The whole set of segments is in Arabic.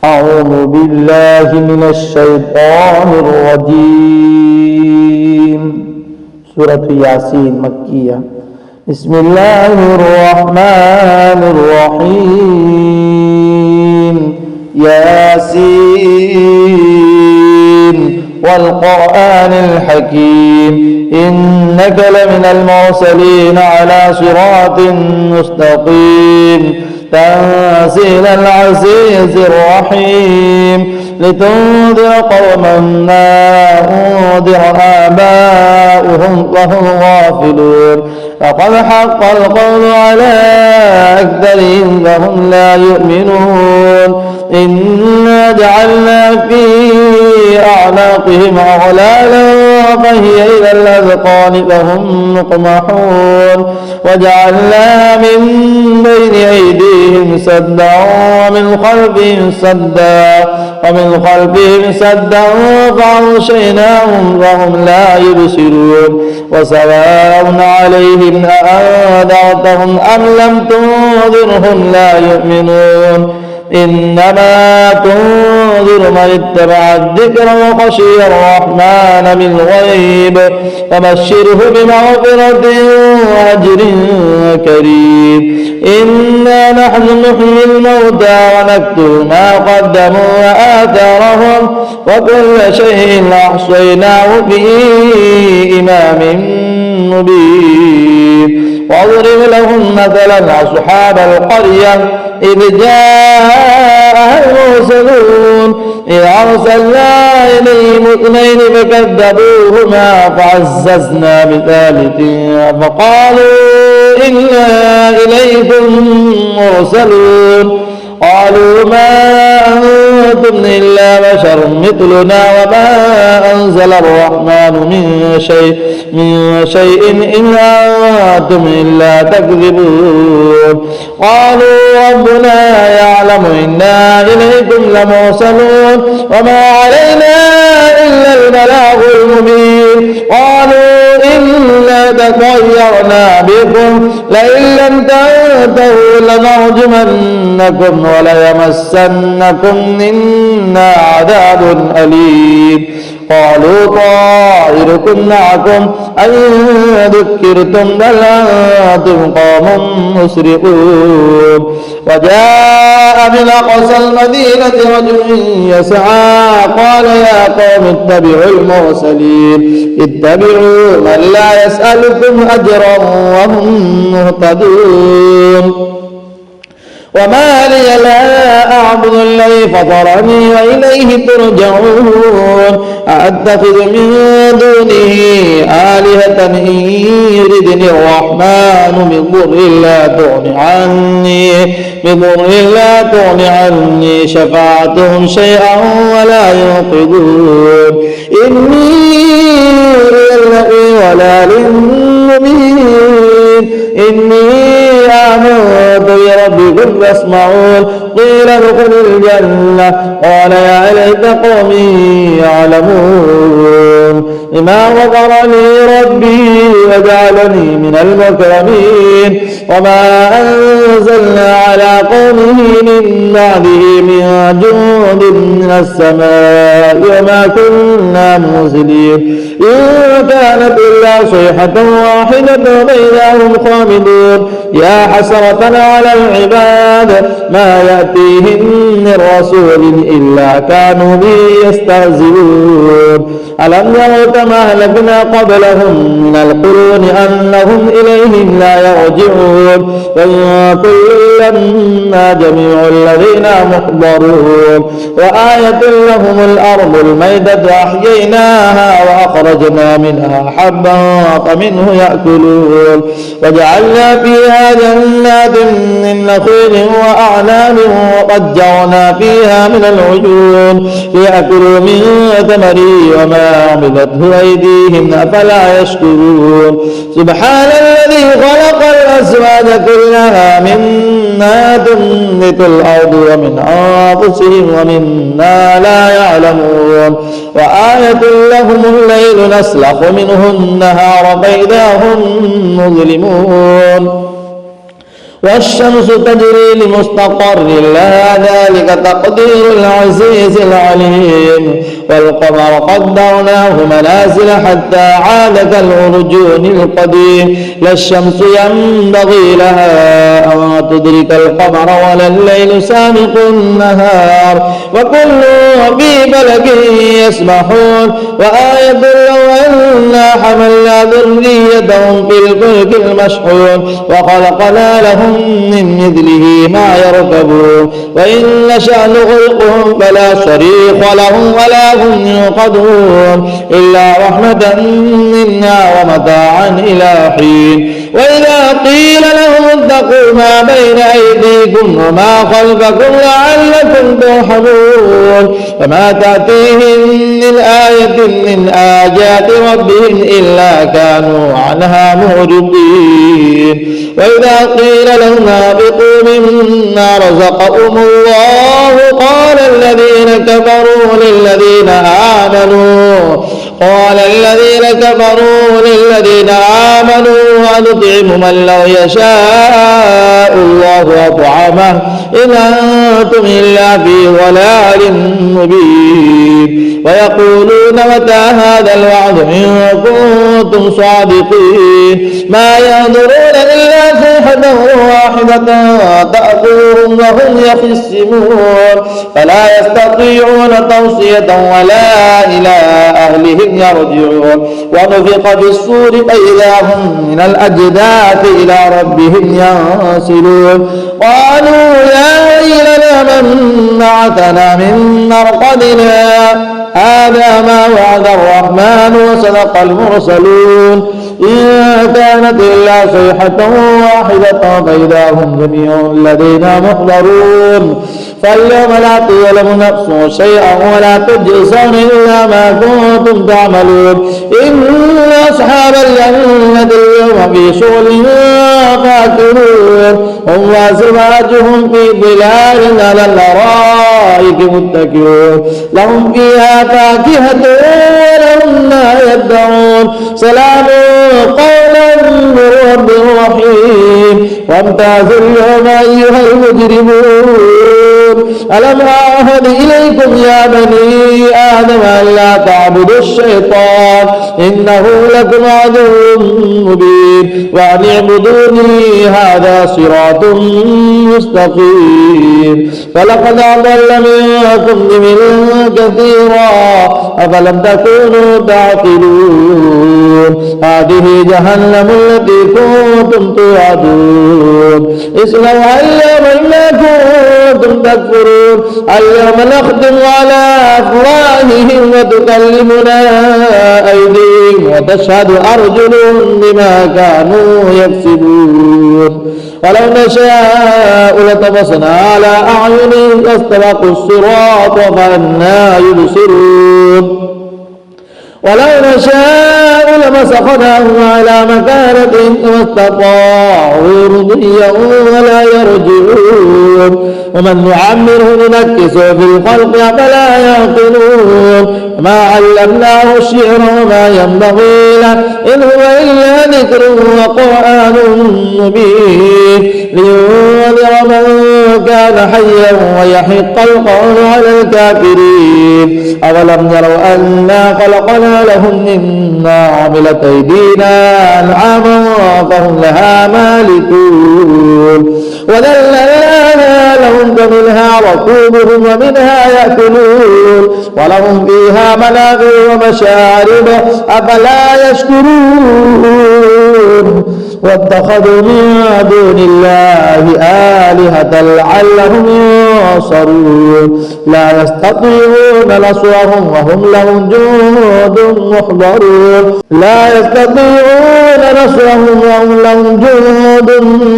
أعوذ بالله من الشيطان الرجيم. سورة ياسين مكية. بسم الله الرحمن الرحيم. ياسين والقرآن الحكيم إنك لمن المرسلين على صراط مستقيم تنزيل العزيز الرحيم لتنذر قوما ما أنذر آباؤهم وهم غافلون فقد حق القول على أكثرهم وهم لا يؤمنون إنا جعلنا في أعناقهم أغلالا فهي إلى الأذقان فهم مقمحون وجعلنا من بين أيديهم سدا ومن خلفهم سدا فأغشيناهم فهم لا يبصرون وسواء عليهم أأنذرتهم أم لم تنذرهم لا يؤمنون إنما تنذر من اتبع الذكر وخشي الرحمن بالغيب فبشره بمغفرة وأجر كريم. إنا نحن نحيي الموتى ونكتب ما قدموا وآثارهم وكل شيء أحصيناه في إمام مبين. واضرب لهم مثلا أصحاب القرية إذ جاءها المرسلون إذ أرسلنا إليهم اثنين فكذبوهما فعززنا بثالث فقالوا إنا إليكم مرسلون قالوا ما أنتم إلا بشر مثلنا وما أنزل الرحمن من شيء إن أنتم إلا تكذبون. قالوا ربنا يعلم إنا إليكم لمرسلون وما علينا إلا البلاغ المبين. قالوا إنا تطيرنا بكم لئن لم تنتهوا لنرجمنكم وليمسنكم منا عذاب أليم. قالوا طائركم معكم أن ذكرتم بل أنتم قوم مسرفون. وجاء من أقصى المدينة رجل يسعى قال يا قوم اتبعوا المرسلين اتبعوا من لا يسألكم أجرا وهم مهتدون. وما لي لا أعبد الذي فطرني وإليه ترجعون. أأتخذ من دونه آلهة إن يردني الرحمن بضر لا تغن عني شفاعتهم شيئا ولا ينقذون. إني إلى ضلال مبين. إني آمنت بربكم فاسمعون. قيل ادخل الجنة قال يا ليت قومي يعلمون بما غفر لي ربي وجعلني من المكرمين. وما أنزلنا على قومه من بعده من جند من السماء وما كنا منزلين إن كانت إلا صيحة واحدة فإذا هم خامدون. يا حسرة على العباد ما يأتيهم من رسول إلا كانوا به يستهزئون. ألم يروا كما أهلكنا قبلهم من القرون أنهم إليهم لا يرجعون. وكل لما جميع الذين محضرون. وآية لهم الأرض الميتة أحييناها وأخرجنا منها حبا فمنه يأكلون. وجعلنا فيها جنات من نخيل وأعناب وفجرنا فيها من العيون ليأكلوا من ثمره وما عملته أيديهم أفلا يشكرون. سبحان الذي خلق الأزواج كلها مما تنبت الأرض ومن أنفسهم ومما لا يعلمون. وآية لهم الليل نسلخ منه النهار فإذا هم مظلمون. والشمس تجري لمستقر لها ذلك تقدير العزيز العليم والقمر قدرناه منازل حتى عاد كالعرجون القديم لا الشمس ينبغي لها أن تدرك القمر ولا الليل سابق النهار وكل في فلك يسبحون وآية لو أنا حملنا ذريتهم في الفلك المشحون وخلقنا لهم من مثله ما يركبون وإن نشأ نغرقهم فلا صريخ لهم ولا هم ينقذون إلا رحمة منا ومتاعا إلى حين وإذا قيل لهم اتقوا ما بين أيديكم وما خلفكم لعلكم ترحمون فما تأتيهم من آية من آيات ربهم إلا كانوا عنها معرضين وإذا قيل لهم هبطوا مما رزقهم الله قال الذين كفروا للذين آمنوا ونطعم من لو يشاء الله أطعمه إن أنتم إلا في ضلال مبين ويقولون متى هذا الوعد إن كنتم صادقين ما ينظرون إلا صيحة واحدة تأخذهم وهم يخصمون فلا يستطيعون توصية ولا إلى أهلهم يرجعون ونفخ في الصور فإذا هم من الأجداث إلى ربهم ينسلون قالوا يا ويلنا من بعثنا من مرقدنا هذا ما وعد الرحمن وصدق المرسلون إن كانت إلا صيحة واحدة فإذا هم جميع لدينا محضرون فاليوم لا تظلم نفس شيئا ولا تجزون إلا ما كنتم تعملون إن أصحاب الجنة اليوم في شغل فاكهون هم وأزواجهم في ظلال على الأرائك متكئون لهم فيها فاكهة ولهم ما يدعون سلام قولا من رب رحيم وامتازوا اليوم أيها المجرمون ألم أعهد إليكم يا بني آدم ألا تعبدوا الشيطان إنه لكم عدو مبين وأن اعبدوني هذا صراط مستقيم فلقد أضل منكم جبلا كثيرا أفلم تكونوا تعقلون هذه جهنم التي كنتم توعدون اصلوها اليوم ما كنتم تكفرون اليوم نختم على أفواههم وتكلمنا أيديهم وتشهد أرجلهم بما كانوا يكسبون ولو نشاء لطمسنا على أعينهم فاستبقوا الصراط فأنى يبصرون ولو نشاء لمسخناهم على مكانتهم ما استطاعوا رضيا ولا يرجعون ومن نعمره ننكسه في الخلق أفلا يعقلون ما علمناه الشعر وما ينبغي له إن هو إلا ذكر وقرآن مبين لينذر من كان حيا ويحق القول على الكافرين أولم يروا أنا خلقنا لهم مما عملت أيدينا أنعاما فهم لها مالكون وذللناها لهم فمنها ركوبهم ومنها يأكلون ولهم فيها منافع ومشارب أفلا يشكرون واتخذوا من دون الله آلهة لعلهم ينصرون لا يستطيعون نصرهم وهم لهم جند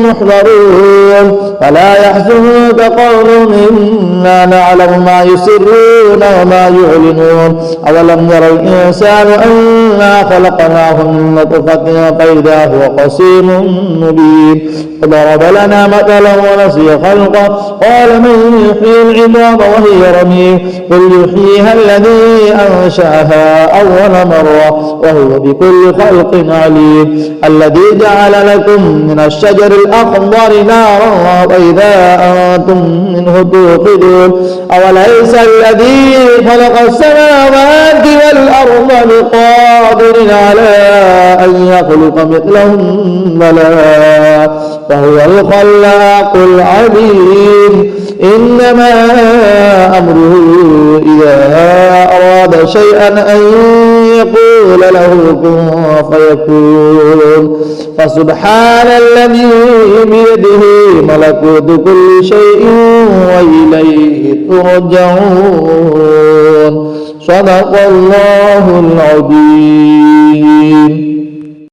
محضرون فلا يحزنك قولهم إنا نعلم ما يسرون وما يعلنون أولم يرى الإنسان أنا خلقناه من نطفة فإذا هو خصيم مبين وضرب لنا مثلا ونسي خلقه قال من يحيي العظام وهي رميم قل يحييها الذي أنشأها أول مرة وهو بكل خلق عليم الذي جعل لكم من الشجر الأخضر نارا فإذا أنتم منه توقدون أوليس الذي خلق السماوات والأرض بقادر على أن يخلق مثلهم بلى فهو الخلاق العليم إنما أمره إذا أراد شيئا أن يقول له كن فيكون فسبحان الذي بيده ملكوت كل شيء وإليه ترجعون صدق الله العظيم.